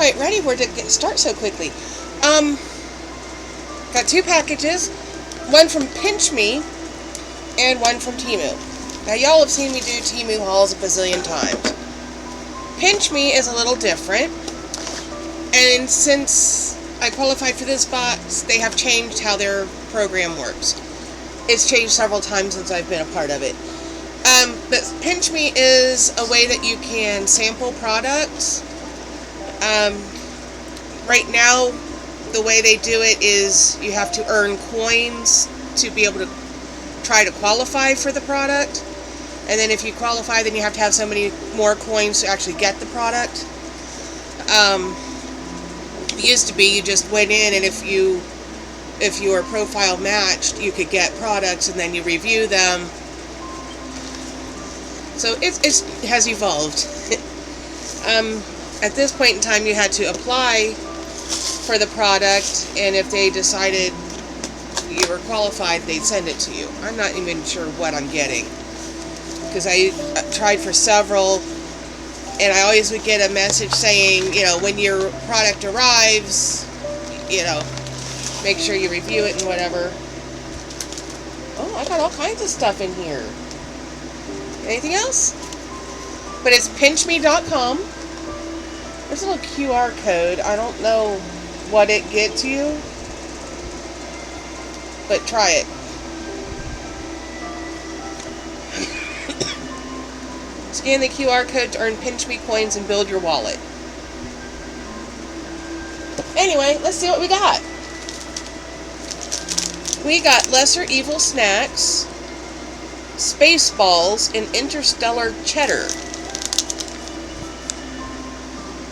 quite ready for it to start so quickly. Got 2 packages. One from Pinch Me and one from Temu. Now, y'all have seen me do Temu hauls a bazillion times. Pinch Me is a little different. And since I qualified for this box, they have changed how their program works. It's changed several times since I've been a part of it. But Pinch Me is a way that you can sample products. Right now, the way they do it is you have to earn coins to be able to try to qualify for the product. And then if you qualify, then you have to have so many more coins to actually get the product. It used to be you just went in, and if your profile matched, you could get products and then you review them. So it has evolved. At this point in time, you had to apply for the product, and if they decided you were qualified, they'd send it to you. I'm not even sure what I'm getting, because I tried for several, and I always would get a message saying, when your product arrives, make sure you review it and whatever. Oh, I got all kinds of stuff in here. Anything else? But it's pinchme.com. There's a little QR code. I don't know what it gets you, but try it. Scan the QR code to earn Pinch Me coins and build your wallet. Anyway, let's see what we got. We got Lesser Evil Snacks, Spaceballs, and Interstellar Cheddar.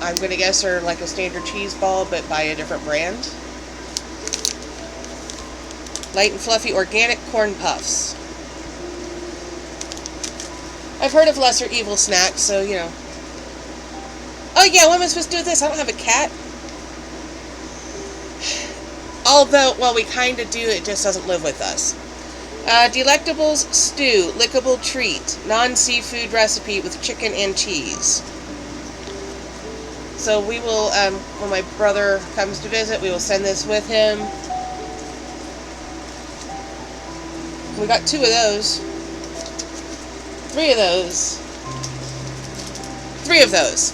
I'm going to guess they're like a standard cheese ball, but by a different brand. Light and fluffy organic corn puffs. I've heard of Lesser Evil Snacks, so, Oh yeah, what am I supposed to do with this? I don't have a cat. Although, well, we kind of do, it just doesn't live with us. Delectables Stew, lickable treat, non-seafood recipe with chicken and cheese. So we will, when my brother comes to visit, we will send this with him. We got 2 of those. 3 of those. 3 of those.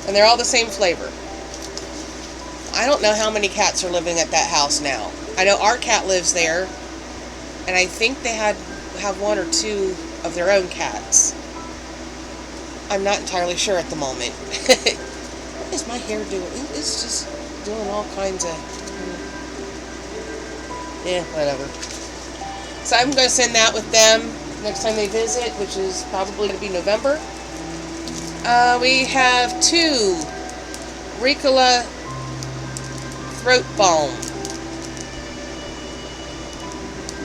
And they're all the same flavor. I don't know how many cats are living at that house now. I know our cat lives there, and I think they have 1 or 2 of their own cats. I'm not entirely sure at the moment. What is my hair doing? It's just doing all kinds of... Yeah, whatever. So I'm going to send that with them next time they visit, which is probably going to be November. We have 2 Ricola Throat Balm.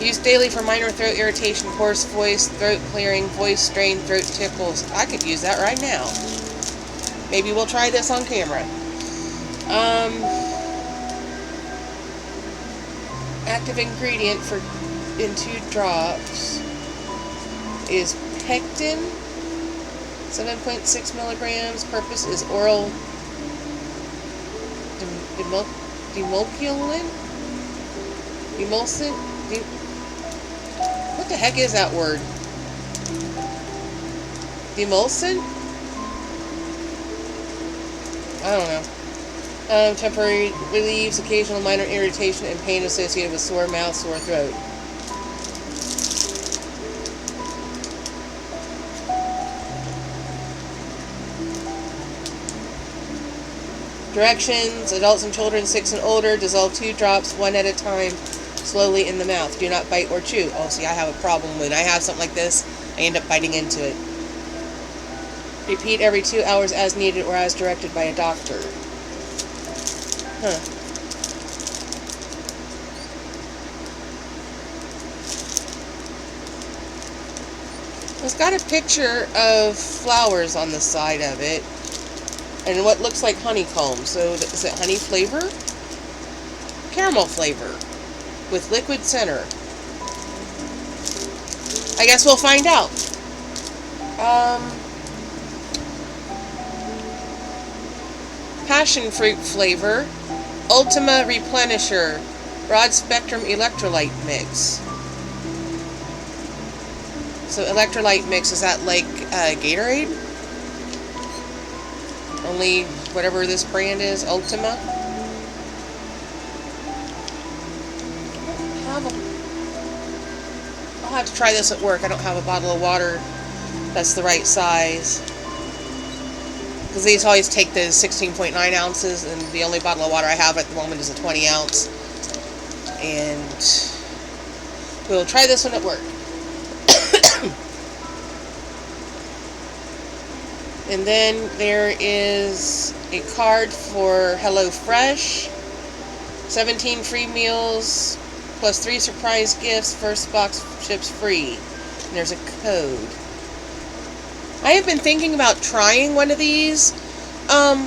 Used daily for minor throat irritation, hoarse voice, throat clearing, voice strain, throat tickles. I could use that right now. Maybe we'll try this on camera. Active ingredient in 2 drops is pectin, 7.6 milligrams. Purpose is oral emulsant. What the heck is that word? Emulsant? I don't know. Temporary relieves occasional minor irritation and pain associated with sore mouth, sore throat. Directions: adults and children 6 and older, dissolve 2 drops, 1 at a time, slowly in the mouth. Do not bite or chew. Oh, see, I have a problem when I have something like this. I end up biting into it. Repeat every 2 hours as needed or as directed by a doctor. Huh. It's got a picture of flowers on the side of it. And what looks like honeycomb. So is it honey flavor? Caramel flavor with liquid center. I guess we'll find out. Passion fruit flavor. Ultima Replenisher. Broad spectrum electrolyte mix. So electrolyte mix, is that like Gatorade? Only whatever this brand is, Ultima. I'll have to try this at work. I don't have a bottle of water that's the right size. Because these always take the 16.9 ounces, and the only bottle of water I have at the moment is a 20 ounce. And we'll try this one at work. And then there is a card for HelloFresh. 17 free meals plus 3 surprise gifts. First box ships free. And there's a code. I have been thinking about trying one of these. Have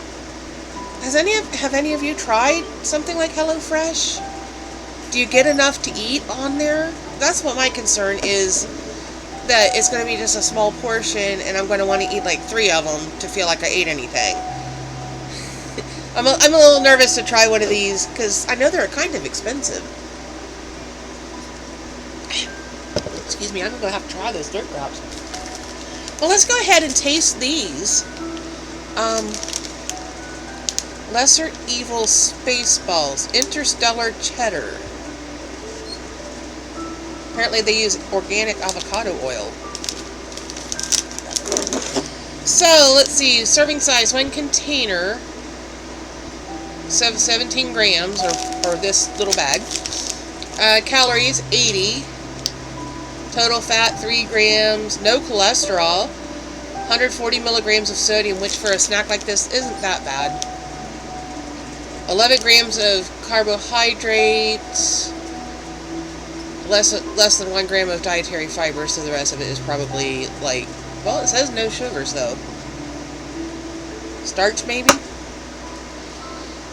any of you tried something like HelloFresh? Do you get enough to eat on there? That's what my concern is. That it's going to be just a small portion, and I'm going to want to eat like 3 of them to feel like I ate anything. I'm a little nervous to try one of these because I know they're kind of expensive. Excuse me, I'm going to have to try those dirt drops. Well, let's go ahead and taste these. Lesser Evil Spaceballs, Interstellar Cheddar. Apparently they use organic avocado oil. So, let's see. Serving size, 1 container. 17 grams, or this little bag. Calories, 80. Total fat, 3 grams. No cholesterol. 140 milligrams of sodium, which for a snack like this isn't that bad. 11 grams of carbohydrates. Less than 1 gram of dietary fiber, so the rest of it is probably like, well, it says no sugars though. Starch maybe?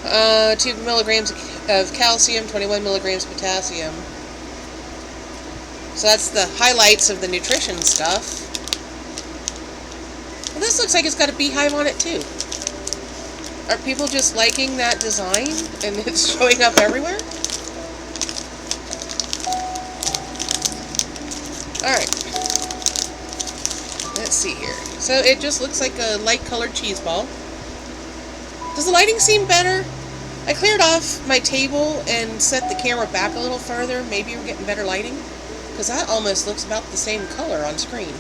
2 milligrams of calcium, 21 milligrams of potassium. So that's the highlights of the nutrition stuff. Well, this looks like it's got a beehive on it too. Are people just liking that design and it's showing up everywhere? Alright, let's see here. So it just looks like a light colored cheese ball. Does the lighting seem better? I cleared off my table and set the camera back a little further. Maybe we're getting better lighting. Because that almost looks about the same color on screen.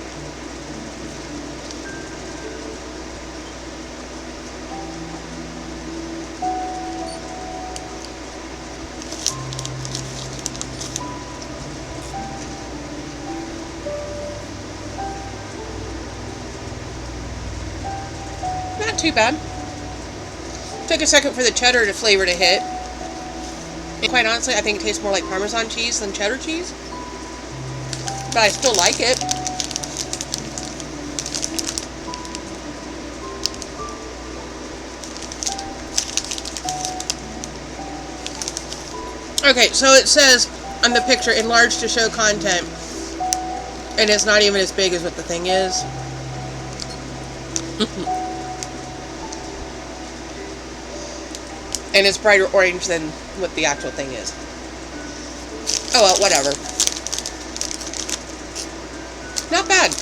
Not too bad. Took a second for the cheddar flavor to hit. And quite honestly, I think it tastes more like Parmesan cheese than cheddar cheese. But I still like it. Okay, so it says on the picture, enlarged to show content. And it's not even as big as what the thing is. And it's brighter orange than what the actual thing is. Oh well, whatever. Not bad.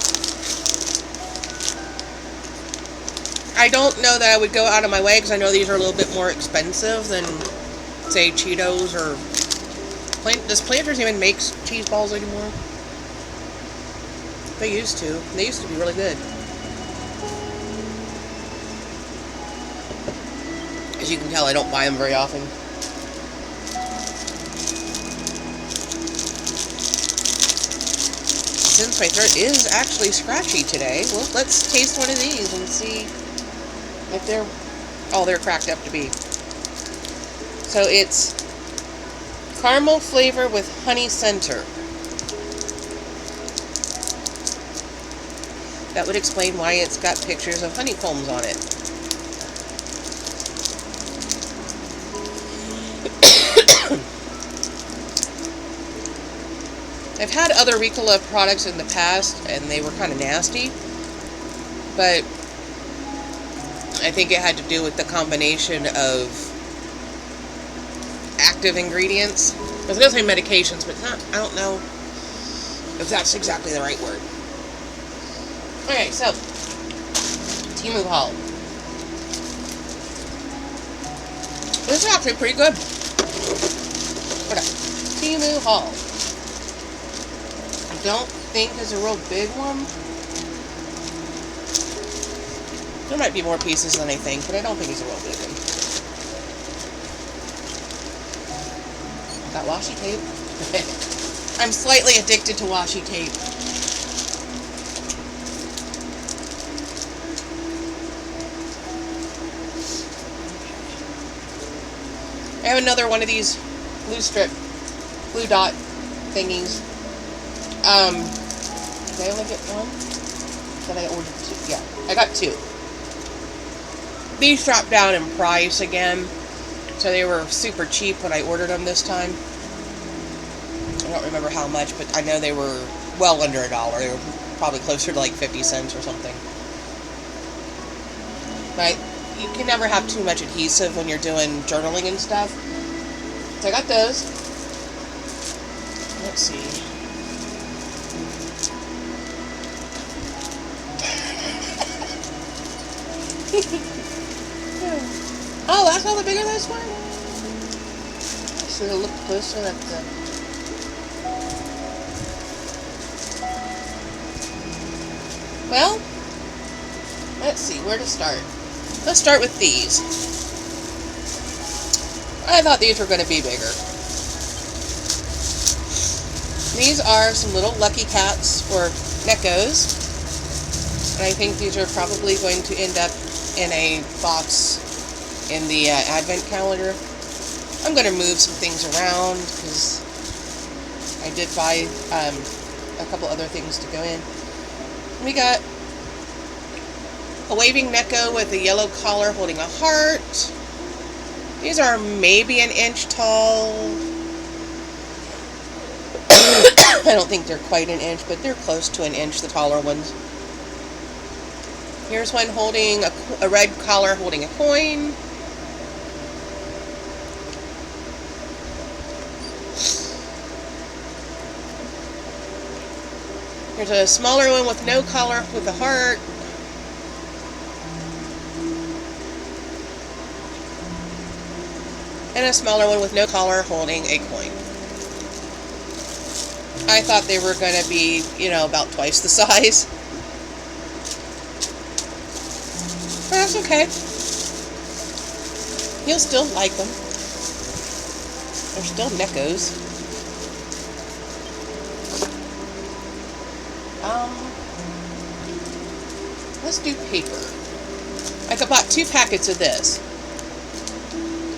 I don't know that I would go out of my way because I know these are a little bit more expensive than, say, Cheetos or... Does Planters even make cheese balls anymore? They used to. They used to be really good. As you can tell, I don't buy them very often. Since my throat is actually scratchy today, well, let's taste one of these and see if they're all they're cracked up to be. So it's caramel flavor with honey center. That would explain why it's got pictures of honeycombs on it. I've had other Ricola products in the past, and they were kind of nasty. But I think it had to do with the combination of active ingredients. I was going to say medications, but not, I don't know if that's exactly the right word. Okay, so Temu Haul. This is actually pretty good. Okay, Temu Haul. I don't think there's a real big one. There might be more pieces than I think, but I don't think it's a real big one. Got washi tape. I'm slightly addicted to washi tape. I have another one of these blue dot thingies. Did I only get one? Then I ordered two. Yeah, I got two. These dropped down in price again, so they were super cheap when I ordered them this time. I don't remember how much, but I know they were well under $1. They were probably closer to like 50 cents or something. But you can never have too much adhesive when you're doing journaling and stuff. So I got those. Let's see. Oh, that's all the bigger this one? I should have looked closer at the... Well, let's see, where to start. Let's start with these. I thought these were going to be bigger. These are some little Lucky Cats, or Neckos. And I think these are probably going to end up in a box in the advent calendar. I'm going to move some things around because I did buy a couple other things to go in. We got a waving Necko with a yellow collar holding a heart. These are maybe an inch tall. I don't think they're quite an inch, but they're close to an inch, the taller ones. Here's one holding a red collar holding a coin. Here's a smaller one with no collar with a heart. And a smaller one with no collar holding a coin. I thought they were going to be, you know, about twice the size. But that's okay. You'll still like them. They're still Neckos. Let's do paper. I bought 2 packets of this.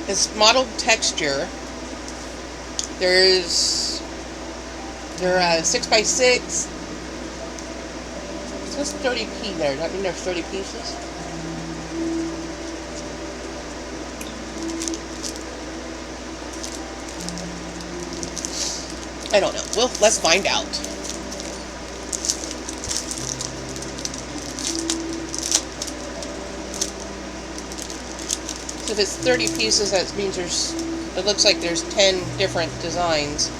It's mottled texture. They're 6x6. It says 30p there. Does that mean there's 30 pieces? I don't know. Well, let's find out. So if it's 30 pieces, that means it looks like there's 10 different designs.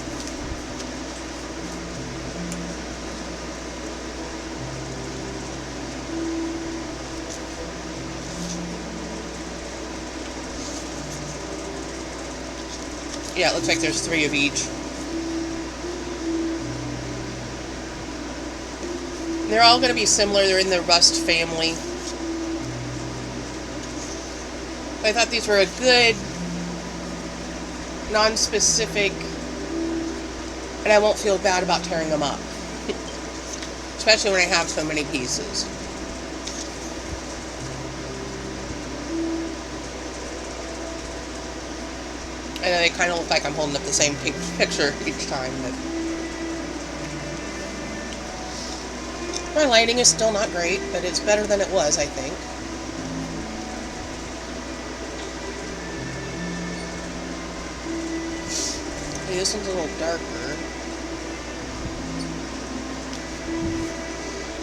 Yeah, it looks like there's 3 of each. They're all going to be similar. They're in the rust family. I thought these were a good, non-specific, and I won't feel bad about tearing them up. Especially when I have so many pieces. I know they kind of look like I'm holding up the same picture each time, but my lighting is still not great, but it's better than it was, I think. Okay, this one's a little darker.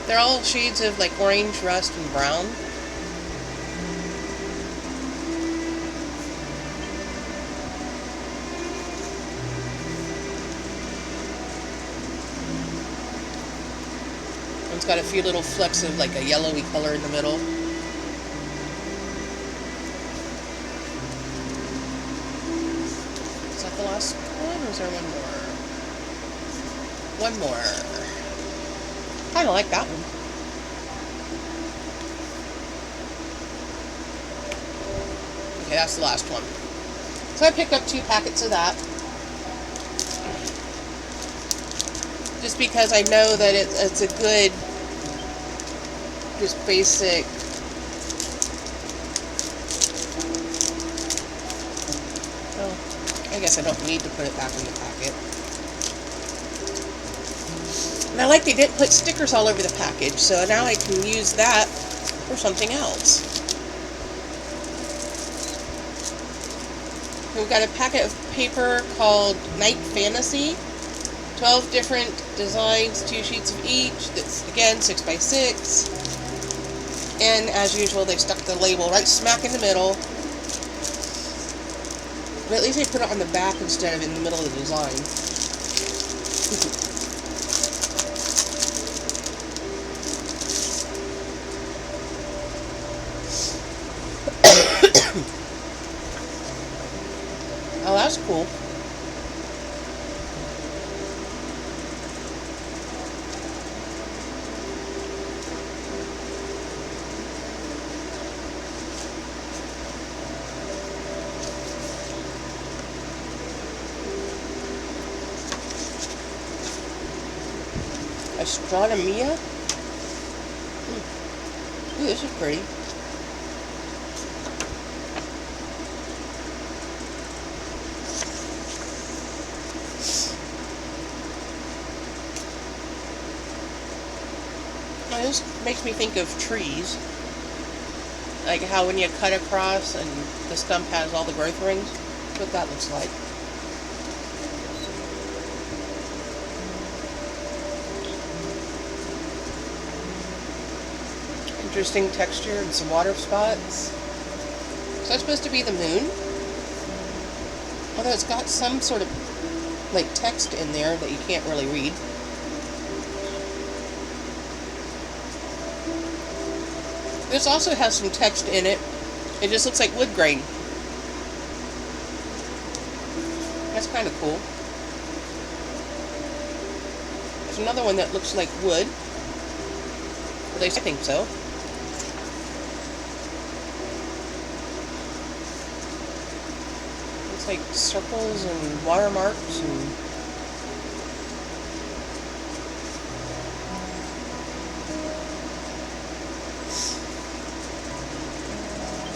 They're all shades of like orange, rust, and brown. It's got a few little flecks of like a yellowy color in the middle. Is that the last one, or is there one more? One more. Kind of like that one. Okay, that's the last one. So I picked up 2 packets of that. Just because I know that it's a good, just basic, well, I guess I don't need to put it back in the packet. And I like they didn't put stickers all over the package, so now I can use that for something else. We've got a packet of paper called Night Fantasy. 12 different designs, 2 sheets of each. That's, again, 6 by 6. And as usual, they stuck the label right smack in the middle. But at least they put it on the back instead of in the middle of the design. Oh, that's cool. Astronomia? Ooh, this is pretty. Now, this makes me think of trees. Like how when you cut across and the stump has all the growth rings. That's what that looks like. Interesting texture and some water spots. Is that supposed to be the moon? Although it's got some sort of like text in there that you can't really read. This also has some text in it. It just looks like wood grain. That's kind of cool. There's another one that looks like wood. At least I think so. It's like circles and watermarks and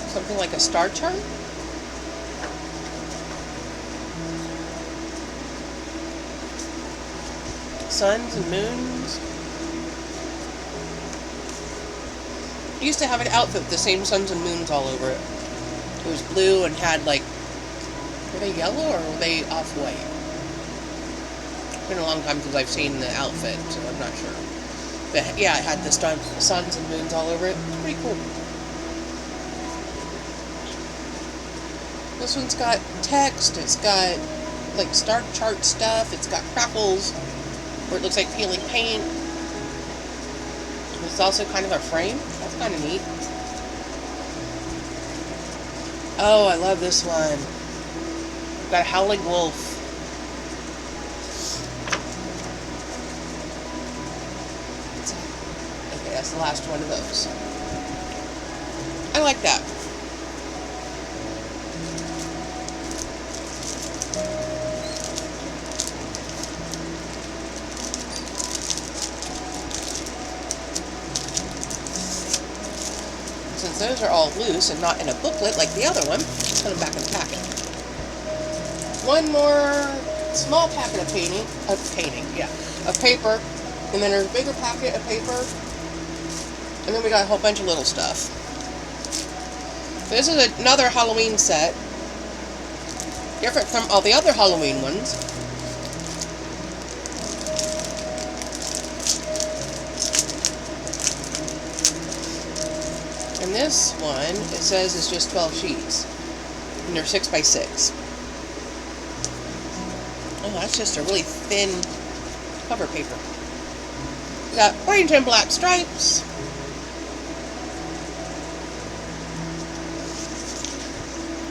something like a star chart. Suns and moons. I used to have an outfit with the same suns and moons all over it. It was blue and had like, were they yellow or were they off-white? It's been a long time since I've seen the outfit, so I'm not sure. But yeah, it had the suns and moons all over it. It's pretty cool. This one's got text, it's got like star chart stuff, it's got crackles where it looks like peeling paint. It's also kind of a frame. That's kind of neat. Oh, I love this one. We've got a howling wolf. Okay, that's the last one of those. I like that. Since those are all loose and not in a booklet like the other one, put them back in the packet. One more small packet of paper, and then there's a bigger packet of paper, and then we got a whole bunch of little stuff. This is another Halloween set, different from all the other Halloween ones. And this one, it says it's just 12 sheets. And they're 6 by 6. Oh, that's just a really thin cover paper. Got orange and black stripes.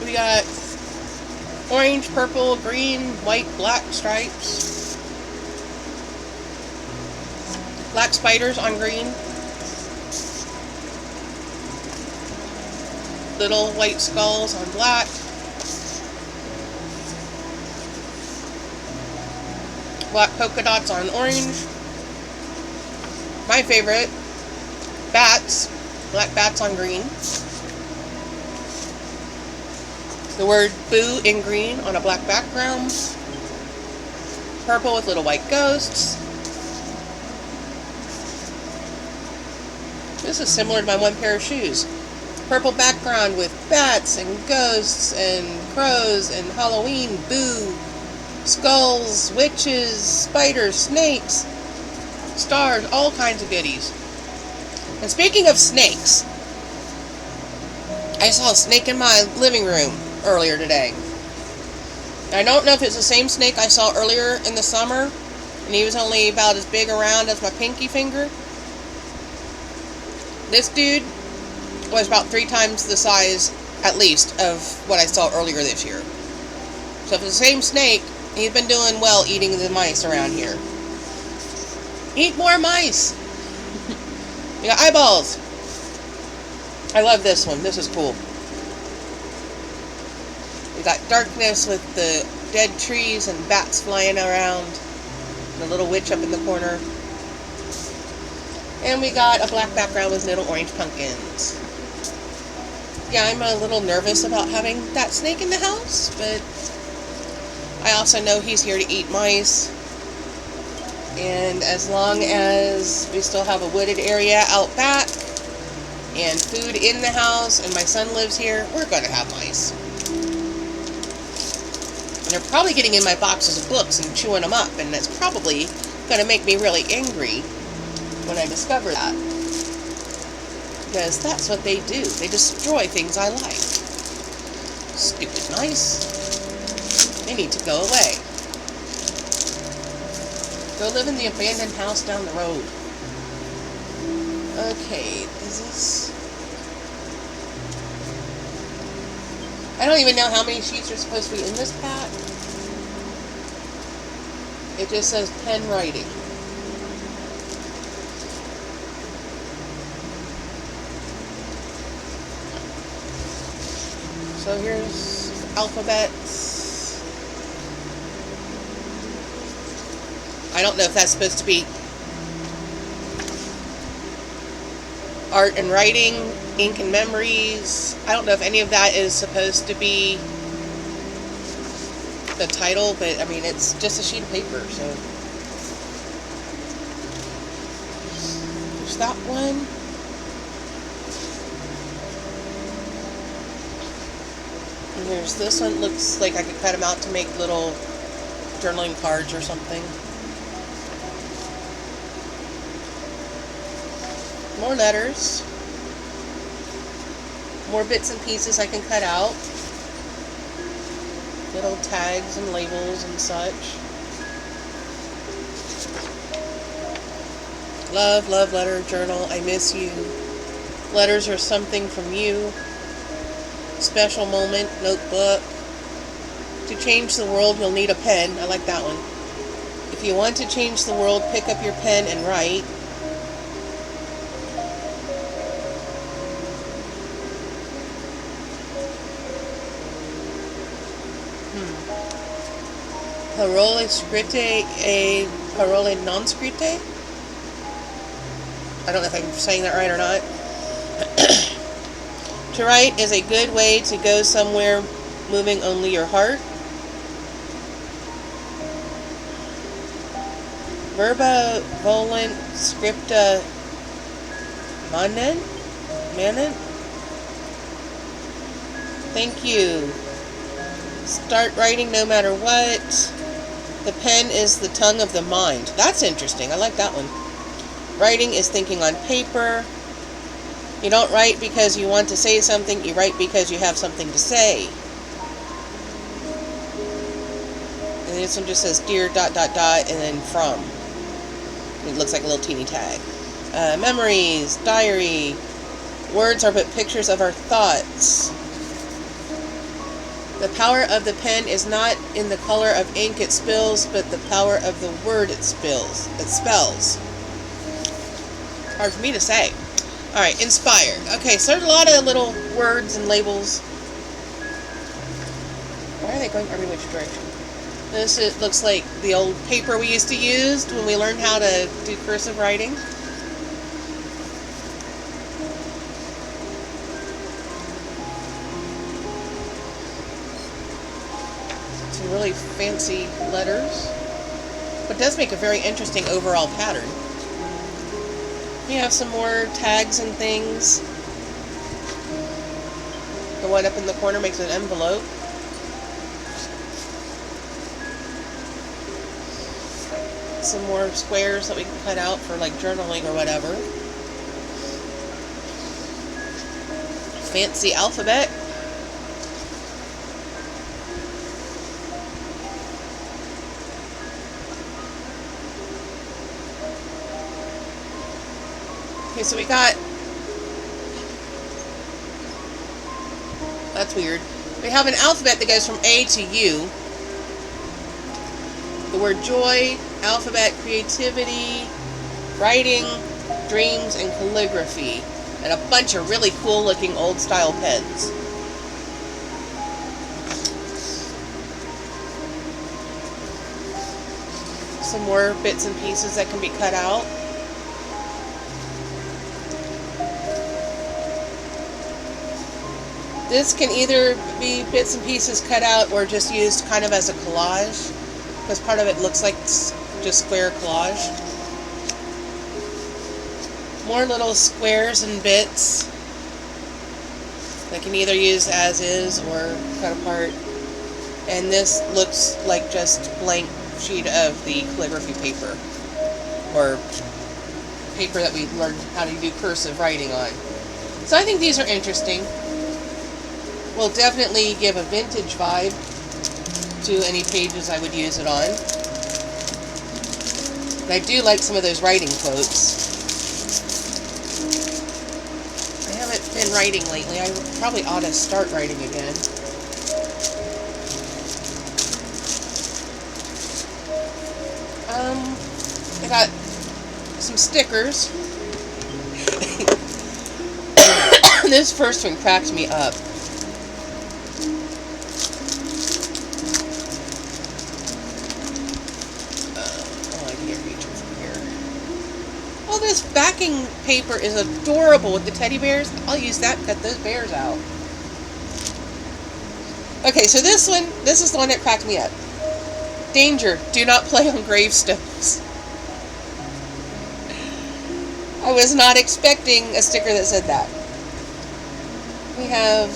We got orange, purple, green, white, black stripes. Black spiders on green. Little white skulls on black. Black polka dots on orange. My favorite, bats. Black bats on green. The word boo in green on a black background. Purple with little white ghosts. This is similar to my one pair of shoes. Purple background with bats and ghosts and crows and Halloween, boo, skulls, witches, spiders, snakes, stars, all kinds of goodies. And speaking of snakes, I saw a snake in my living room earlier today. I don't know if it's the same snake I saw earlier in the summer, and he was only about as big around as my pinky finger. This dude was about 3 times the size, at least, of what I saw earlier this year. So if it's the same snake, he's been doing well eating the mice around here. Eat more mice! We got eyeballs. I love this one. This is cool. We got darkness with the dead trees and bats flying around. And a little witch up in the corner. And we got a black background with little orange pumpkins. Yeah, I'm a little nervous about having that snake in the house, but I also know he's here to eat mice. And as long as we still have a wooded area out back and food in the house and my son lives here, we're going to have mice. And they're probably getting in my boxes of books and chewing them up, and that's probably going to make me really angry when I discover that. Because that's what they do. They destroy things I like. Stupid mice. They need to go away. Go live in the abandoned house down the road. Okay, is this... I don't even know how many sheets are supposed to be in this pack. It just says pen writing. So here's alphabets. I don't know if that's supposed to be art and writing, ink and memories. I don't know if any of that is supposed to be the title, but I mean, it's just a sheet of paper, so. There's that one. And here's this one. Looks like I could cut them out to make little journaling cards or something. More letters. More bits and pieces I can cut out. Little tags and labels and such. Love, love, letter, journal, I miss you. Letters are something from you. Special moment, notebook. To change the world, you'll need a pen. I like that one. If you want to change the world, pick up your pen and write. Parole scritte e parole non scritte. I don't know if I'm saying that right or not. To write is a good way to go somewhere moving only your heart. Verba volant scripta manen? Thank you. Start writing no matter what. The pen is the tongue of the mind. That's interesting. I like that one. Writing is thinking on paper. You don't write because you want to say something. You write because you have something to say. And this one just says dear ... and then from. It looks like a little teeny tag. Memories, diary. Words are but pictures of our thoughts. The power of the pen is not in the color of ink it spills, but the power of the word it spells. Hard for me to say. Alright, inspired. Okay, so there's a lot of little words and labels. Why are they going every which direction? This looks like the old paper we used to use when we learned how to do cursive writing. Some really fancy letters. But it does make a very interesting overall pattern. We have some more tags and things. The one up in the corner makes an envelope. Some more squares that we can cut out for like journaling or whatever. Fancy alphabet. Okay, so we got, that's weird. We have an alphabet that goes from A to U. The word joy, alphabet, creativity, writing, dreams, and calligraphy. And a bunch of really cool looking old style pens. Some more bits and pieces that can be cut out. This can either be bits and pieces cut out or just used kind of as a collage, because part of it looks like just square collage. More little squares and bits that can either use as is or cut apart. And this looks like just blank sheet of the calligraphy paper, or paper that we learned how to do cursive writing on. So I think these are interesting. Will definitely give a vintage vibe to any pages I would use it on. And I do like some of those writing quotes. I haven't been writing lately. I probably ought to start writing again. I got some stickers. This first one cracks me up. This backing paper is adorable with the teddy bears. I'll use that, cut those bears out. Okay, so this is the one that cracked me up. Danger, do not play on gravestones. I was not expecting a sticker that said that. We have,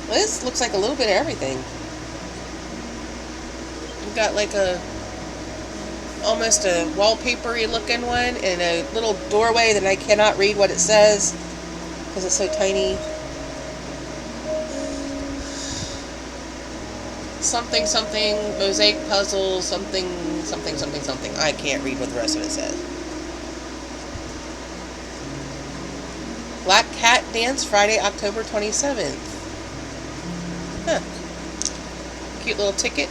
well, this looks like a little bit of everything. We've got like almost a wallpapery looking one, and a little doorway that I cannot read what it says because it's so tiny. Something, something, mosaic puzzle, something, something, something, something. I can't read what the rest of it says. Black Cat Dance, Friday, October 27th. Huh. Cute little ticket.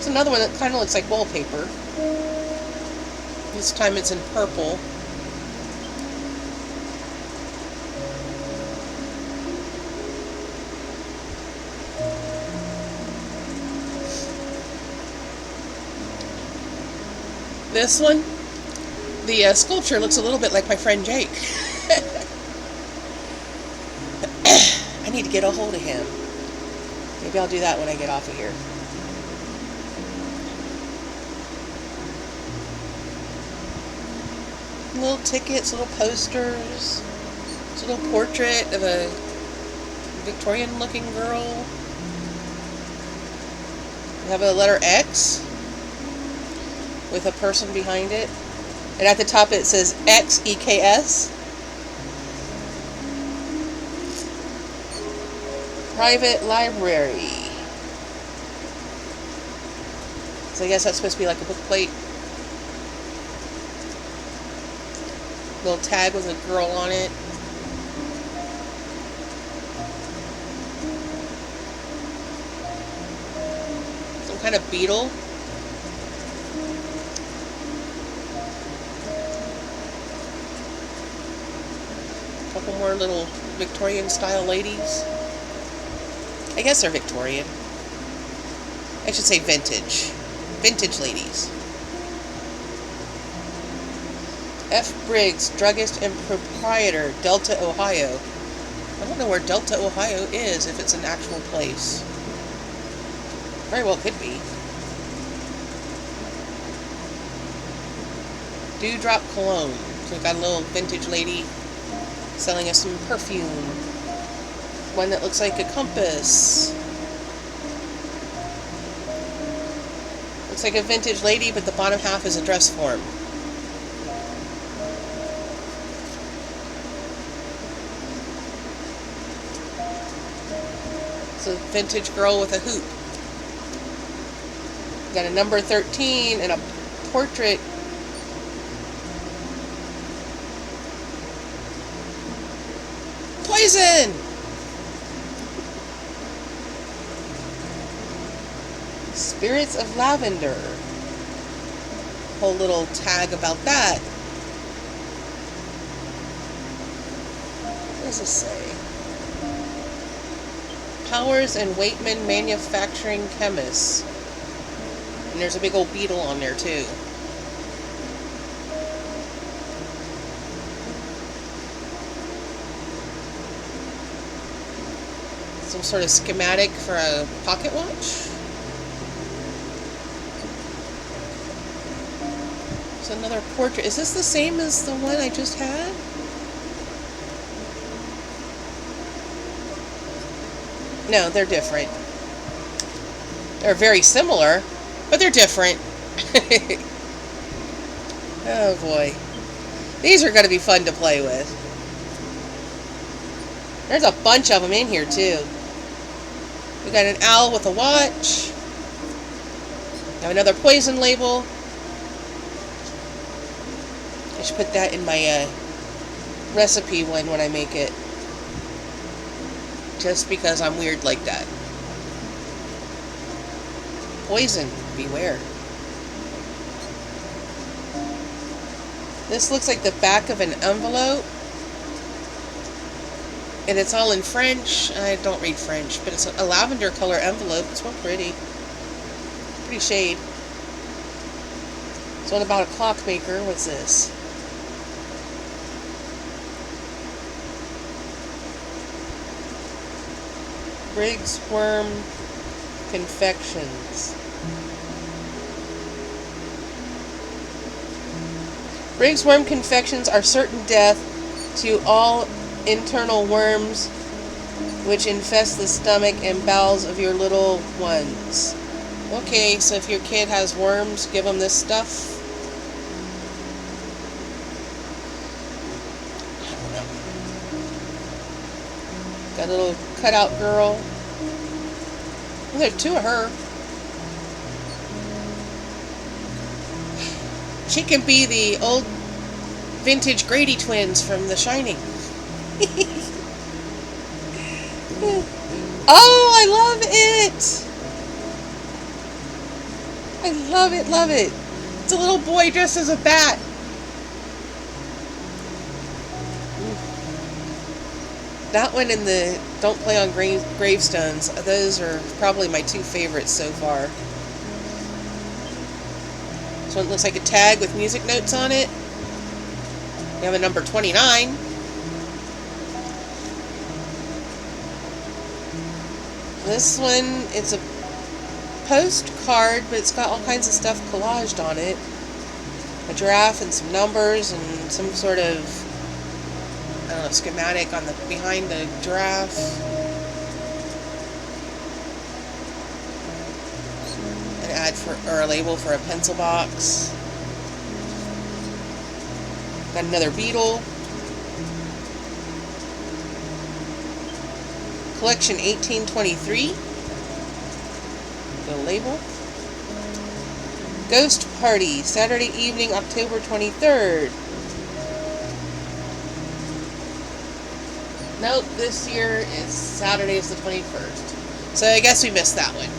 Another one that kind of looks like wallpaper. This time it's in purple. This one, the sculpture looks a little bit like my friend Jake. I need to get a hold of him. Maybe I'll do that when I get off of here. Little tickets, little posters. It's a little portrait of a Victorian looking girl. We have a letter X with a person behind it. And at the top it says X, E-K-S. Private library. So I guess that's supposed to be like a book plate. Little tag with a girl on it. Some kind of beetle. A couple more little Victorian style ladies. I guess they're Victorian. I should say vintage. Vintage ladies. F. Briggs, druggist and proprietor, Delta, Ohio. I don't know where Delta, Ohio is, if it's an actual place. Very well could be. Dewdrop Cologne. So we've got a little vintage lady selling us some perfume. One that looks like a compass. Looks like a vintage lady, but the bottom half is a dress form. It's a vintage girl with a hoop. Got a number 13 and a portrait. Poison! Spirits of Lavender. Whole little tag about that. What does this say? Powers and Waitman Manufacturing Chemists. And there's a big old beetle on there too. Some sort of schematic for a pocket watch. It's another portrait. Is this the same as the one I just had? No, they're different. They're very similar, but they're different. Oh boy. These are going to be fun to play with. There's a bunch of them in here too. We got an owl with a watch. We have another poison label. I should put that in my recipe one when I make it. Just because I'm weird like that. Poison, beware. This looks like the back of an envelope. And it's all in French. I don't read French, but it's a lavender color envelope. It's real pretty. Pretty shade. So what about a clockmaker? What's this? Briggs Worm Confections. Briggs Worm Confections are certain death to all internal worms which infest the stomach and bowels of your little ones. Okay, so if your kid has worms, give them this stuff. I don't know. Got a little cutout girl. Well, there's two of her. She can be the old vintage Grady twins from The Shining. Oh, I love it! I love it, love it. It's a little boy dressed as a bat. That one and the Don't Play on Gravestones, those are probably my two favorites so far. This one looks like a tag with music notes on it. We have a number 29. This one, it's a postcard, but it's got all kinds of stuff collaged on it. A giraffe and some numbers and some sort of, I don't know, schematic on the behind the giraffe. An ad for, or a label for a pencil box. Got another beetle. Collection 1823. The label. Ghost Party, Saturday evening, October 23rd. Nope, this year is Saturday is the 21st. So I guess we missed that one.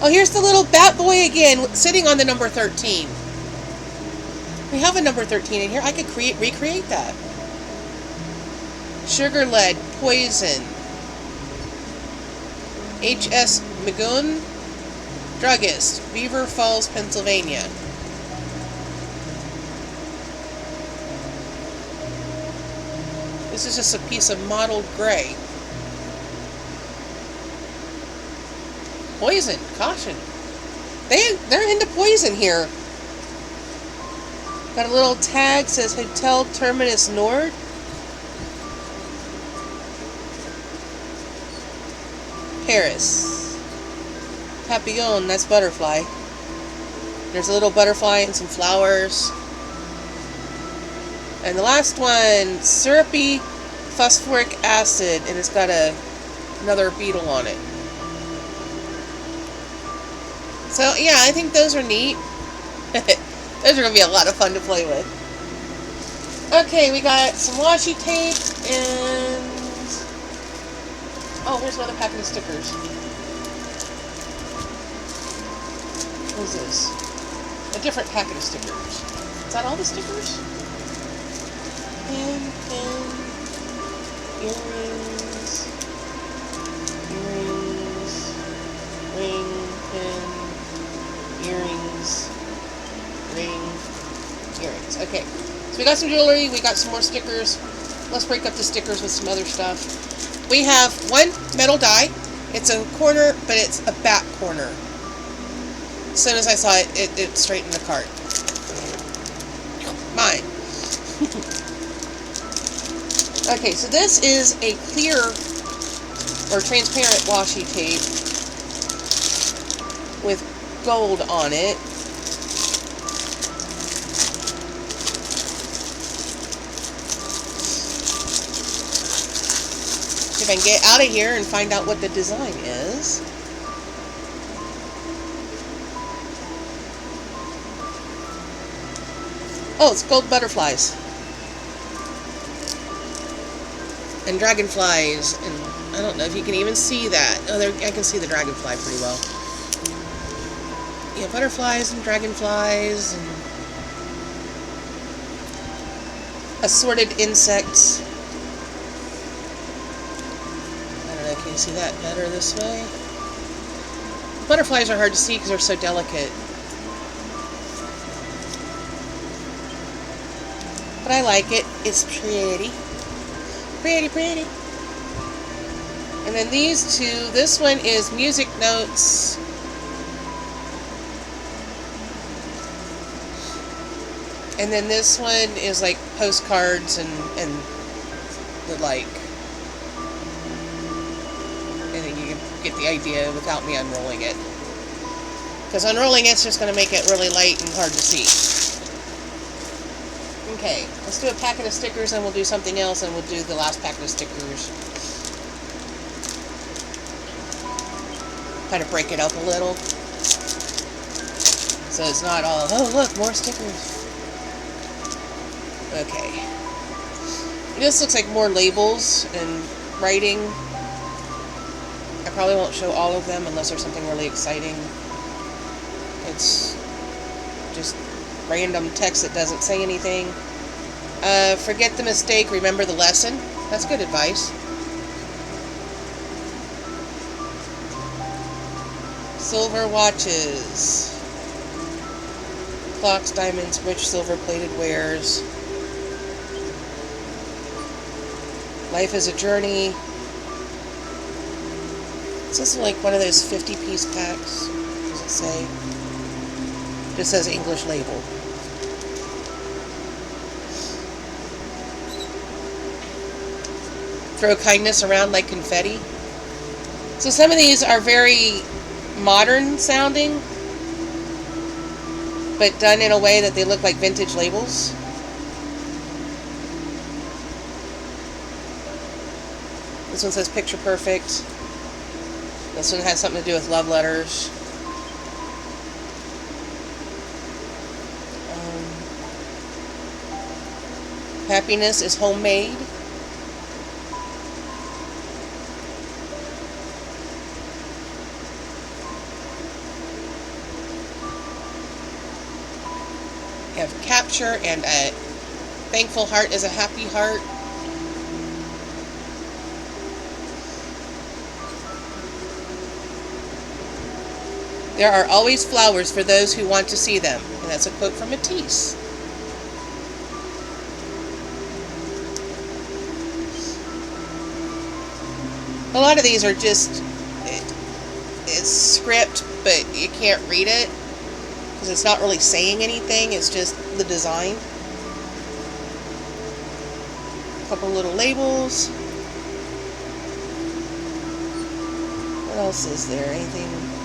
Oh, here's the little bat boy again, sitting on the number 13. We have a number 13 in here. I could recreate that. Sugar Lead, Poison. H.S. McGoon, Druggist, Beaver Falls, Pennsylvania. This is just a piece of mottled gray. Poison, caution. They're into poison here. Got a little tag, says Hotel Terminus Nord. Paris. Papillon, that's butterfly. There's a little butterfly and some flowers. And the last one, syrupy phosphoric acid, and it's got another beetle on it. So yeah, I think those are neat. Those are going to be a lot of fun to play with. Okay, we got some washi tape and... Oh, here's another packet of stickers. What is this? A different packet of stickers. Is that all the stickers? Pin, earrings, ring, pin, earrings, ring, earrings. Okay, so we got some jewelry, we got some more stickers. Let's break up the stickers with some other stuff. We have one metal die. It's a corner, but it's a back corner. As soon as I saw it, it straightened the cart. Mine. Okay, so this is a clear or transparent washi tape with gold on it. See if I can get out of here and find out what the design is. Oh, it's gold butterflies. And dragonflies, and I don't know if you can even see that. Oh, there, I can see the dragonfly pretty well. Yeah, butterflies and dragonflies and assorted insects. I don't know, can you see that better this way? Butterflies are hard to see because they're so delicate. But I like it. It's pretty. Pretty. And then these two, this one is music notes. And then this one is like postcards and the like. And then you can get the idea without me unrolling it. Because unrolling it's just going to make it really light and hard to see. Okay, let's do a packet of stickers and we'll do something else and we'll do the last packet of stickers. Kind of break it up a little. So it's not all, oh look, more stickers. Okay. This looks like more labels and writing. I probably won't show all of them unless there's something really exciting. It's just random text that doesn't say anything. Forget the mistake, remember the lesson. That's good advice. Silver watches. Clocks, diamonds, rich silver-plated wares. Life is a journey. Is this like one of those 50-piece packs? What does it say? It just says English label. Throw kindness around like confetti. So some of these are very modern sounding, but done in a way that they look like vintage labels. This one says picture perfect. This one has something to do with love letters. Happiness is homemade. You have capture, and a thankful heart is a happy heart. There are always flowers for those who want to see them. And that's a quote from Matisse. A lot of these are just, it's script, but you can't read it because it's not really saying anything. It's just the design. A couple little labels. What else is there? Anything?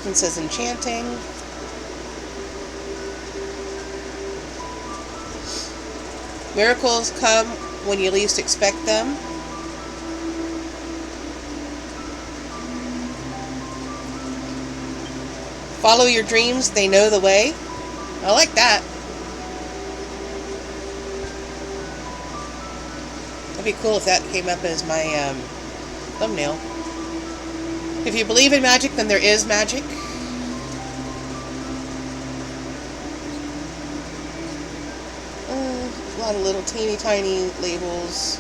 It says enchanting. Miracles come when you least expect them. Follow your dreams, they know the way. I like that. That'd be cool if that came up as my thumbnail. If you believe in magic, then there is magic. A lot of little teeny tiny labels.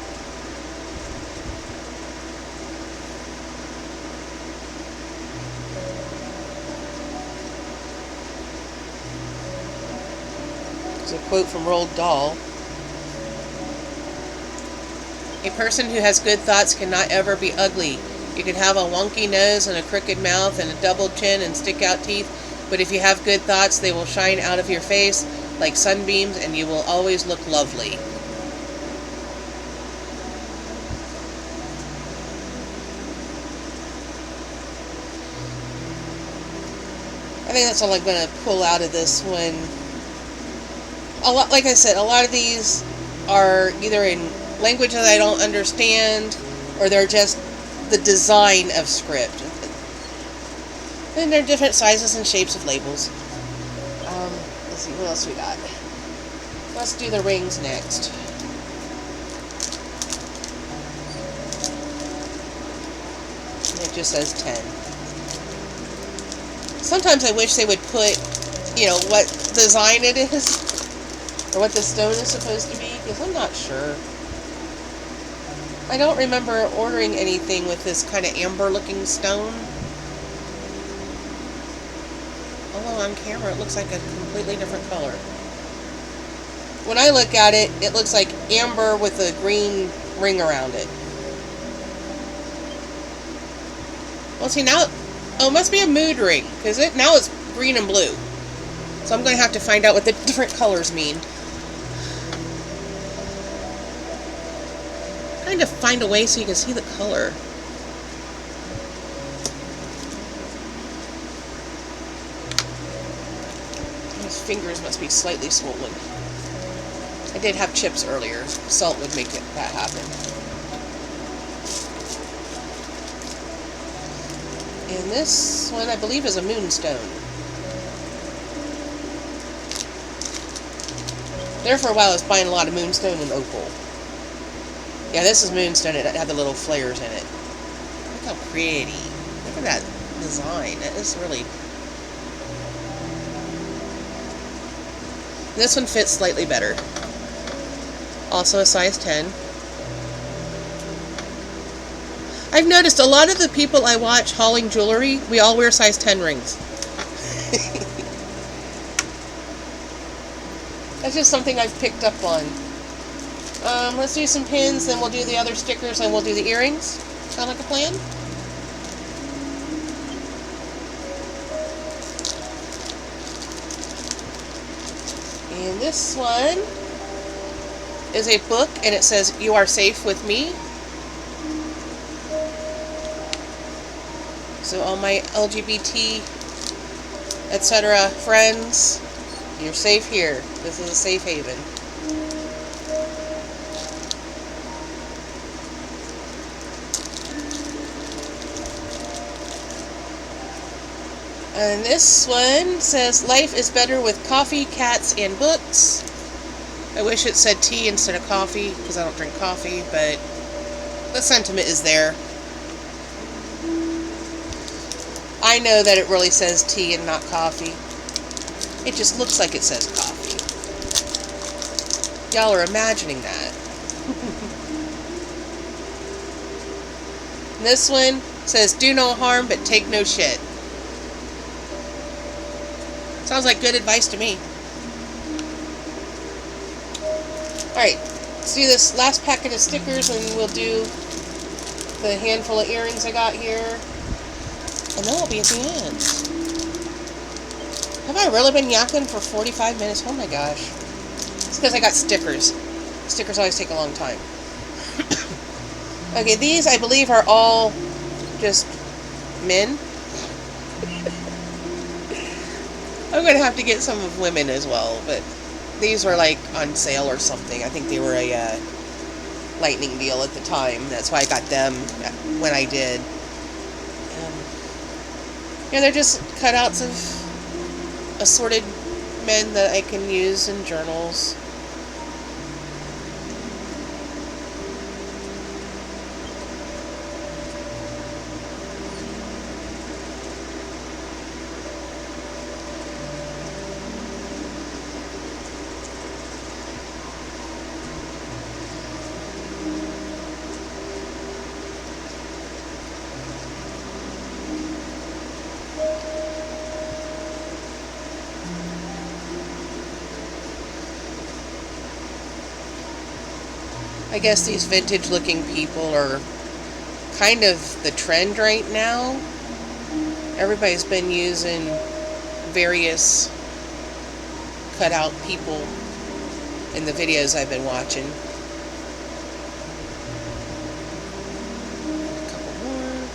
There's a quote from Roald Dahl. A person who has good thoughts cannot ever be ugly. You can have a wonky nose and a crooked mouth and a double chin and stick out teeth, but if you have good thoughts, they will shine out of your face like sunbeams, and you will always look lovely. I think that's all I'm going to pull out of this one. Like I said, a lot of these are either in language that I don't understand, or they're just the design of script. And they're different sizes and shapes of labels. Let's see, what else we got? Let's do the rings next. And it just says 10. Sometimes I wish they would put, what design it is, or what the stone is supposed to be, because I'm not sure. I don't remember ordering anything with this kind of amber-looking stone. Although on camera it looks like a completely different color. When I look at it, it looks like amber with a green ring around it. Well, see now, it must be a mood ring, because now it's green and blue. So I'm going to have to find out what the different colors mean. Trying to find a way so you can see the color. His fingers must be slightly swollen. I did have chips earlier. Salt would make that happen. And this one, I believe, is a moonstone. There for a while I was buying a lot of moonstone and opal. Yeah, this is moonstone. It had the little flares in it. Look how pretty. Look at that design. That is really... This one fits slightly better. Also a size 10. I've noticed a lot of the people I watch hauling jewelry, we all wear size 10 rings. That's just something I've picked up on. Let's do some pins, then we'll do the other stickers, and we'll do the earrings. Sound like a plan? And this one is a book, and it says, "You are safe with me." So all my LGBT, etc. friends, you're safe here. This is a safe haven. And this one says, life is better with coffee, cats, and books. I wish it said tea instead of coffee, because I don't drink coffee, but the sentiment is there. I know that it really says tea and not coffee. It just looks like it says coffee. Y'all are imagining that. This one says, do no harm, but take no shit. Sounds like good advice to me. Alright, let's do this last packet of stickers and we'll do the handful of earrings I got here. And then we'll be at the end. Have I really been yakking for 45 minutes? Oh my gosh. It's because I got stickers. Stickers always take a long time. Okay, these I believe are all just men. I'm going to have to get some of women as well, but these were like on sale or something. I think they were a lightning deal at the time. That's why I got them when I did. Yeah, they're just cutouts of assorted men that I can use in journals. I guess these vintage looking people are kind of the trend right now. Everybody's been using various cutout people in the videos I've been watching. A couple more.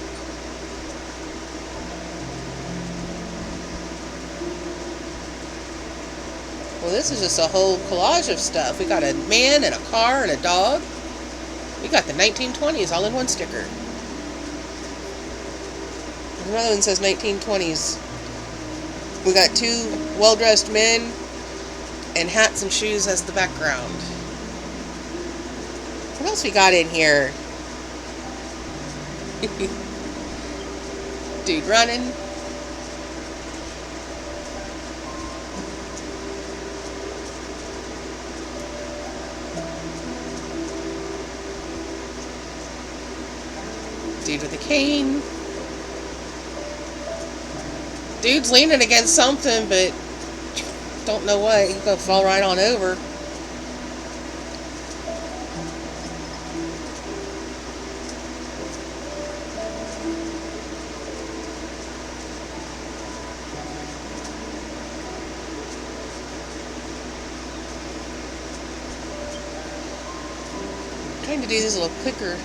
Well, this is just a whole collage of stuff. We got a man and a car and a dog. We got the 1920s all in one sticker. Another one says 1920s. We got two well-dressed men and hats and shoes as the background. What else we got in here? Dude running. Dude with a cane. Dude's leaning against something, but don't know what. He's gonna fall right on over. I'm trying to do this a little quicker.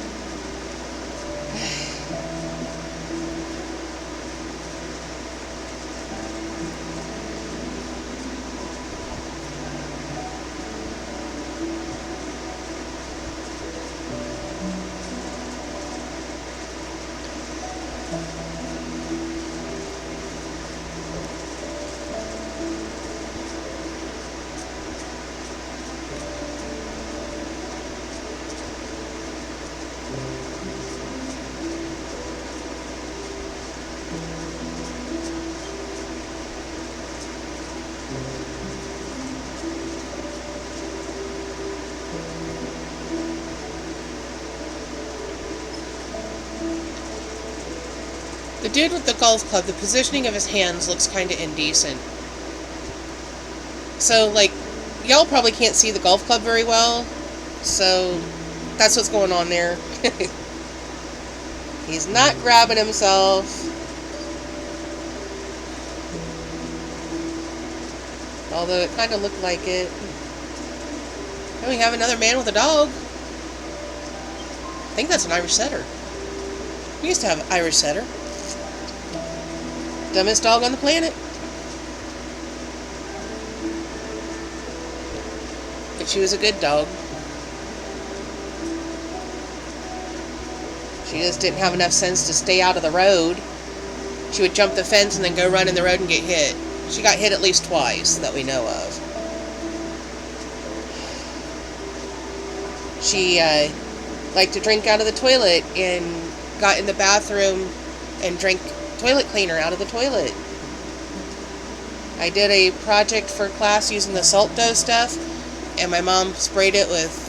The dude with the golf club, the positioning of his hands looks kind of indecent. So, like, y'all probably can't see the golf club very well, so that's what's going on there. He's not grabbing himself. Although it kind of looked like it. And we have another man with a dog. I think that's an Irish setter. We used to have an Irish setter. Dumbest dog on the planet. But she was a good dog. She just didn't have enough sense to stay out of the road. she would jump the fence and then go run in the road and get hit. She got hit at least twice that we know of. She liked to drink out of the toilet and got in the bathroom and drank toilet cleaner out of the toilet. I did a project for class using the salt dough stuff, and my mom sprayed it with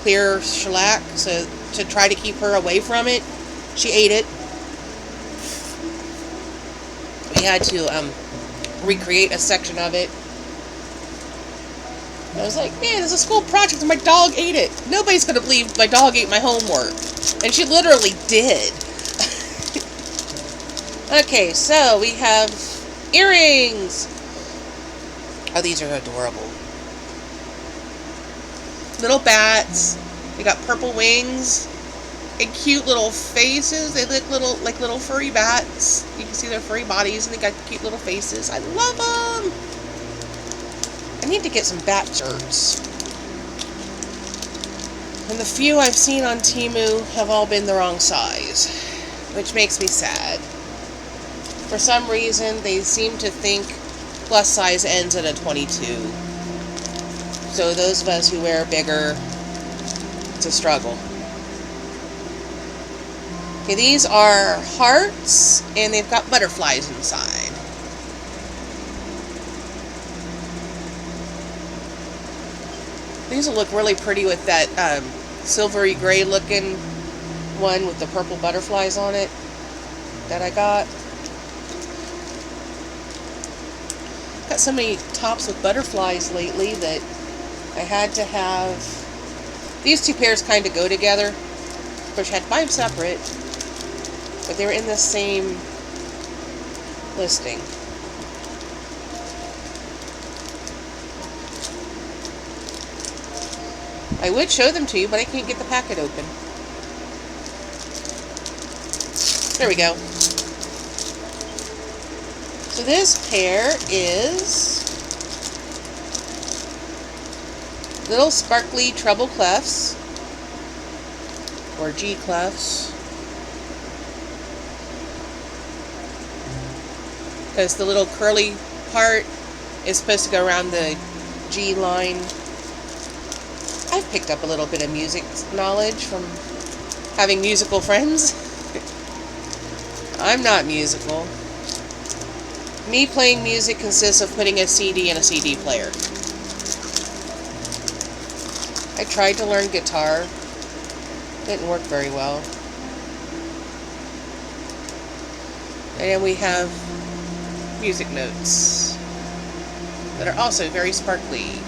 clear shellac so to try to keep her away from it. She ate it. We had to recreate a section of it. I was like, man, it's a school project and my dog ate it. Nobody's going to believe my dog ate my homework. And she literally did. Okay, so we have earrings. Oh, these are adorable. Little bats. They got purple wings and cute little faces. They look like little furry bats. You can see their furry bodies and they got cute little faces. I love them. I need to get some bat shirts. And the few I've seen on Temu have all been the wrong size, which makes me sad. For some reason, they seem to think plus size ends at a 22. So those of us who wear bigger, it's a struggle. Okay, these are hearts, and they've got butterflies inside. These will look really pretty with that silvery gray looking one with the purple butterflies on it that I got. Got so many tops with butterflies lately that I had to have. These two pairs kind of go together. Of course, I had to buy them separate, but they were in the same listing. I would show them to you, but I can't get the packet open. There we go. So this pair is little sparkly treble clefs, or G clefs, because the little curly part is supposed to go around the G line. I've picked up a little bit of music knowledge from having musical friends. I'm not musical. Me playing music consists of putting a CD in a CD player. I tried to learn guitar. Didn't work very well. And then we have music notes that are also very sparkly.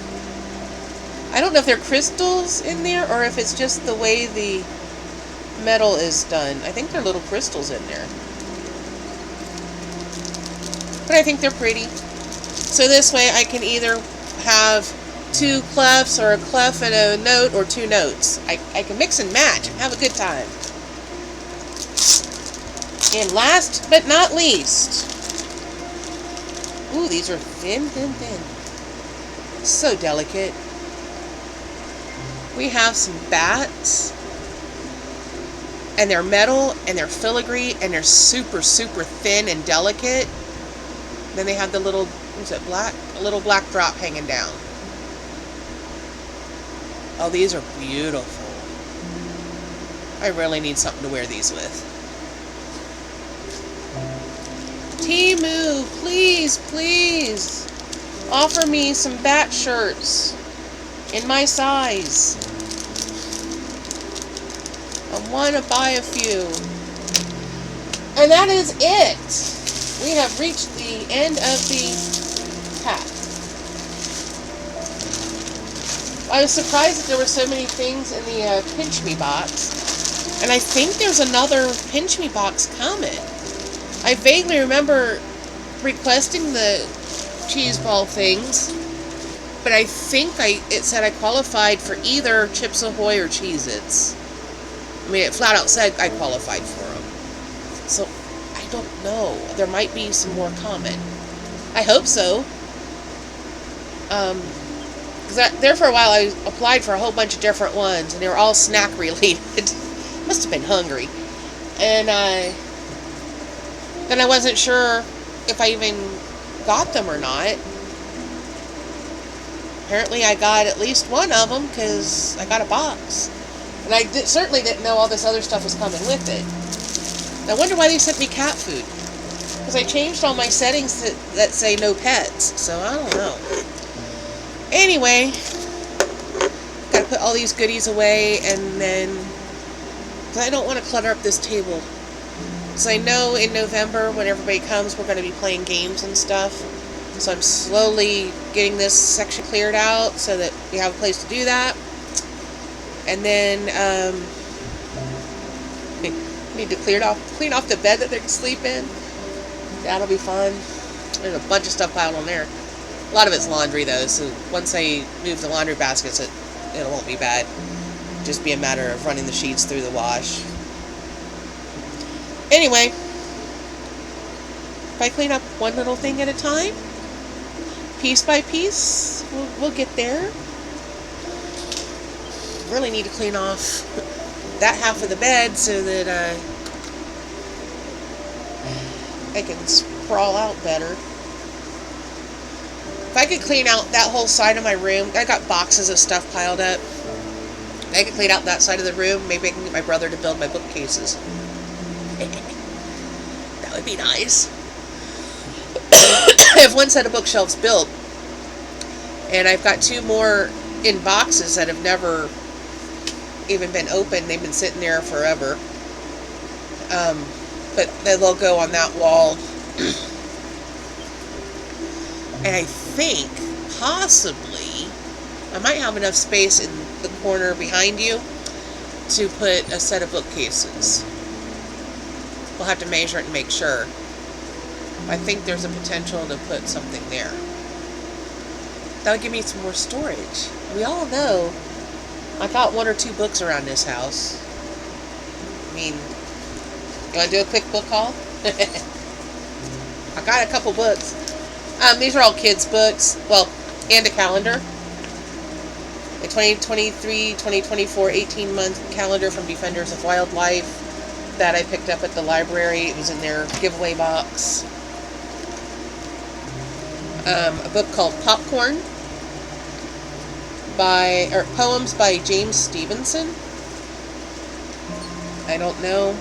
I don't know if they're crystals in there or if it's just the way the metal is done. I think they're little crystals in there. But I think they're pretty. So this way I can either have two clefs or a clef and a note or two notes. I can mix and match and have a good time. And last but not least, ooh, these are thin, thin, thin. So delicate. We have some bats, and they're metal, and they're filigree, and they're super, super thin and delicate. Then they have the little, what's it, black? A little black drop hanging down. Oh, these are beautiful. I really need something to wear these with. Temu, please, please, offer me some bat shirts in my size. I want to buy a few. And that is it. We have reached the end of the pack. I was surprised that there were so many things in the Pinch Me box. And I think there's another Pinch Me box coming. I vaguely remember requesting the cheese ball things. But I think it said I qualified for either Chips Ahoy or Cheez-Its. I mean, it flat out said I qualified for them. So, I don't know. There might be some more coming. I hope so. Because there for a while I applied for a whole bunch of different ones, and they were all snack related. Must have been hungry. And Then I wasn't sure if I even got them or not. Apparently I got at least one of them because I got a box. And I certainly didn't know all this other stuff was coming with it. I wonder why they sent me cat food. Because I changed all my settings that say no pets. So I don't know. Anyway, gotta put all these goodies away, and then, because I don't want to clutter up this table. So I know in November, when everybody comes, we're going to be playing games and stuff. So I'm slowly getting this section cleared out so that we have a place to do that. And then need to clean off the bed that they can sleep in. That'll be fun. There's a bunch of stuff piled on there. A lot of it's laundry though, so once I move the laundry baskets, it won't be bad. Just be a matter of running the sheets through the wash. Anyway, if I clean up one little thing at a time, piece by piece, we'll get there. Really need to clean off that half of the bed so that I can sprawl out better. If I could clean out that whole side of my room, I got boxes of stuff piled up. If I could clean out that side of the room, maybe I can get my brother to build my bookcases. That would be nice. I have one set of bookshelves built, and I've got two more in boxes that have never even been opened. They've been sitting there forever. But they'll go on that wall. And I think, possibly, I might have enough space in the corner behind you to put a set of bookcases. We'll have to measure it and make sure. I think there's a potential to put something there. That'll give me some more storage. We all know I got one or two books around this house. I mean, you want to do a quick book haul? I got a couple books. These are all kids' books. Well, and a calendar. A 2023-2024 18-month calendar from Defenders of Wildlife that I picked up at the library. It was in their giveaway box. A book called Popcorn poems by James Stevenson. I don't know.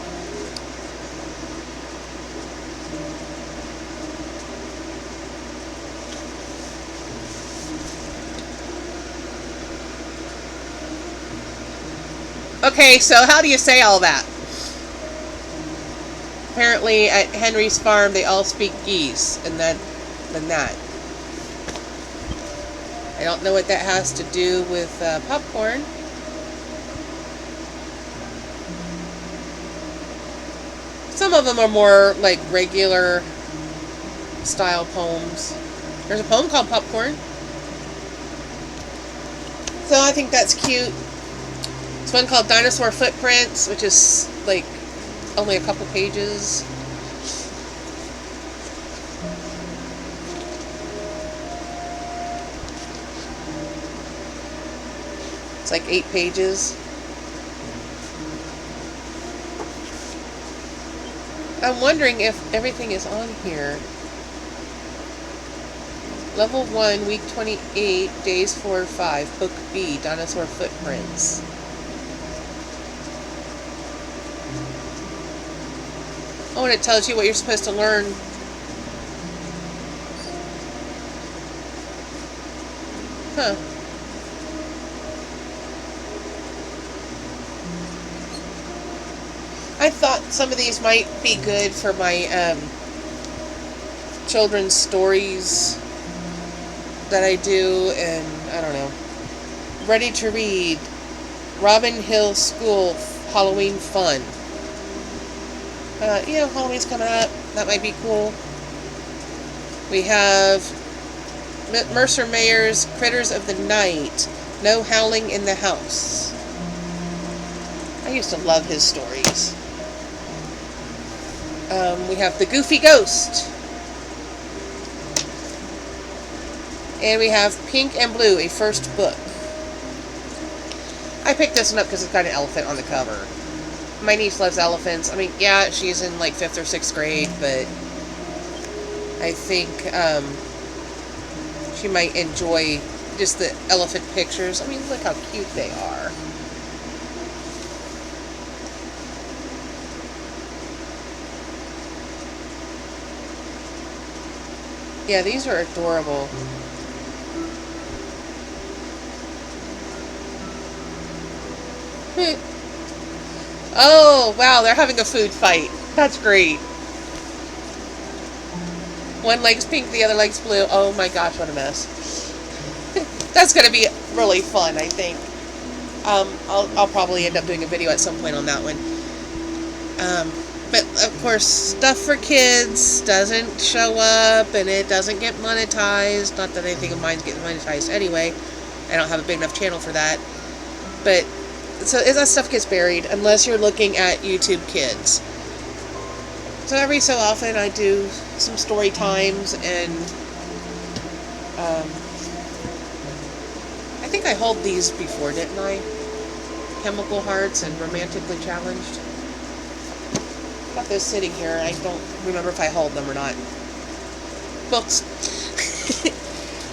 Okay, so how do you say all that? Apparently at Henry's farm they all speak geese, and then that. I don't know what that has to do with popcorn. Some of them are more like regular style poems. There's a poem called Popcorn. So I think that's cute. There's one called Dinosaur Footprints, which is like only a couple pages. It's like 8 pages. I'm wondering if everything is on here. Level 1, week 28, days 4 or 5, book B, Dinosaur Footprints. Oh, and it tells you what you're supposed to learn. Huh. I thought some of these might be good for my children's stories that I do, and I don't know. Ready to read. Robin Hill School Halloween Fun. Halloween's coming up. That might be cool. We have Mercer Mayer's Critters of the Night. No Howling in the House. I used to love his stories. We have The Goofy Ghost. And we have Pink and Blue, a first book. I picked this one up because it's got an elephant on the cover. my niece loves elephants. I mean, yeah, she's in like 5th or 6th grade, but I think she might enjoy just the elephant pictures. I mean, look how cute they are. Yeah, these are adorable. Oh, wow, they're having a food fight. That's great. One leg's pink, the other leg's blue. Oh my gosh, what a mess. That's going to be really fun, I think. I'll probably end up doing a video at some point on that one. But, of course, stuff for kids doesn't show up, and it doesn't get monetized. Not that anything of mine's getting monetized anyway. I don't have a big enough channel for that. But, so that stuff gets buried, unless you're looking at YouTube Kids. So every so often I do some story times, and I think I hauled these before, didn't I? Chemical Hearts and Romantically Challenged. I've got those sitting here. I don't remember if I hauled them or not. Books.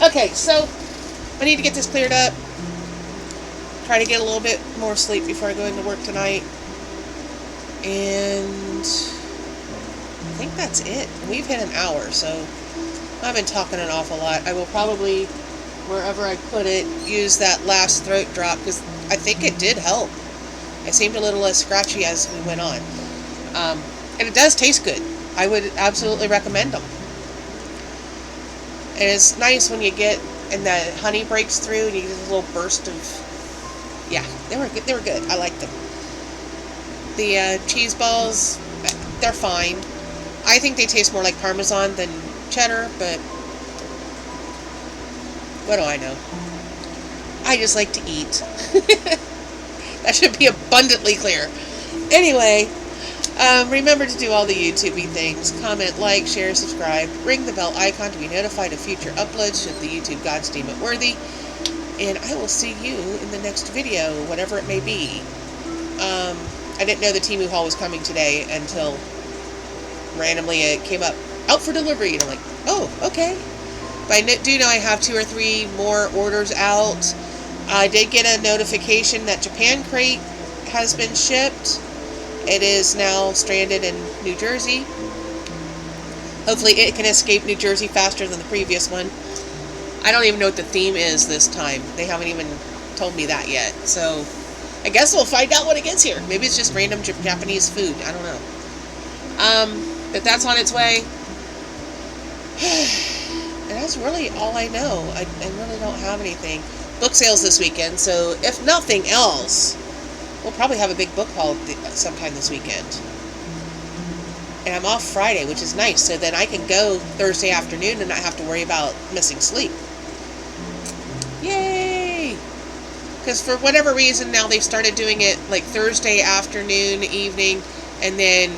Okay, so I need to get this cleared up. Try to get a little bit more sleep before I go into work tonight. And I think that's it. We've hit an hour, so I've been talking an awful lot. I will probably, wherever I put it, use that last throat drop, because I think it did help. It seemed a little less scratchy as we went on. And it does taste good. I would absolutely recommend them. And it's nice when you get, and the honey breaks through, and you get a little burst of, yeah, they were good. They were good. I liked them. The cheese balls, they're fine. I think they taste more like Parmesan than cheddar, but what do I know? I just like to eat. That should be abundantly clear. Anyway, remember to do all the YouTubey things. Comment, like, share, subscribe. Ring the bell icon to be notified of future uploads should the YouTube gods deem it worthy. And I will see you in the next video, whatever it may be. I didn't know the Temu Haul was coming today until randomly it came up, out for delivery, and I'm like, oh, okay. But I do know I have 2 or 3 more orders out. I did get a notification that Japan Crate has been shipped. It is now stranded in New Jersey. Hopefully it can escape New Jersey faster than the previous one. I don't even know what the theme is this time. They haven't even told me that yet. So I guess we'll find out when it gets here. Maybe it's just random Japanese food. I don't know. But that's on its way. And that's really all I know. I really don't have anything. Book sales this weekend, so if nothing else, we'll probably have a big book haul sometime this weekend. And I'm off Friday, which is nice, so then I can go Thursday afternoon and not have to worry about missing sleep. Yay! Because for whatever reason, now they've started doing it like Thursday afternoon, evening, and then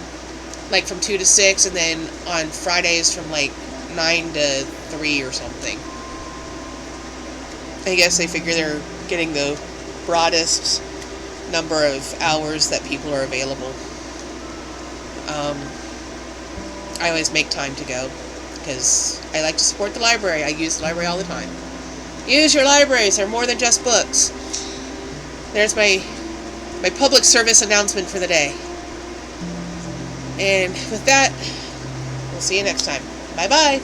like from 2 to 6, and then on Fridays from like 9 to 3 or something. I guess they figure they're getting the broadest number of hours that people are available. I always make time to go because I like to support the library. I use the library all the time. Use your libraries. They're more than just books. There's my public service announcement for the day. And with that, we'll see you next time. Bye-bye.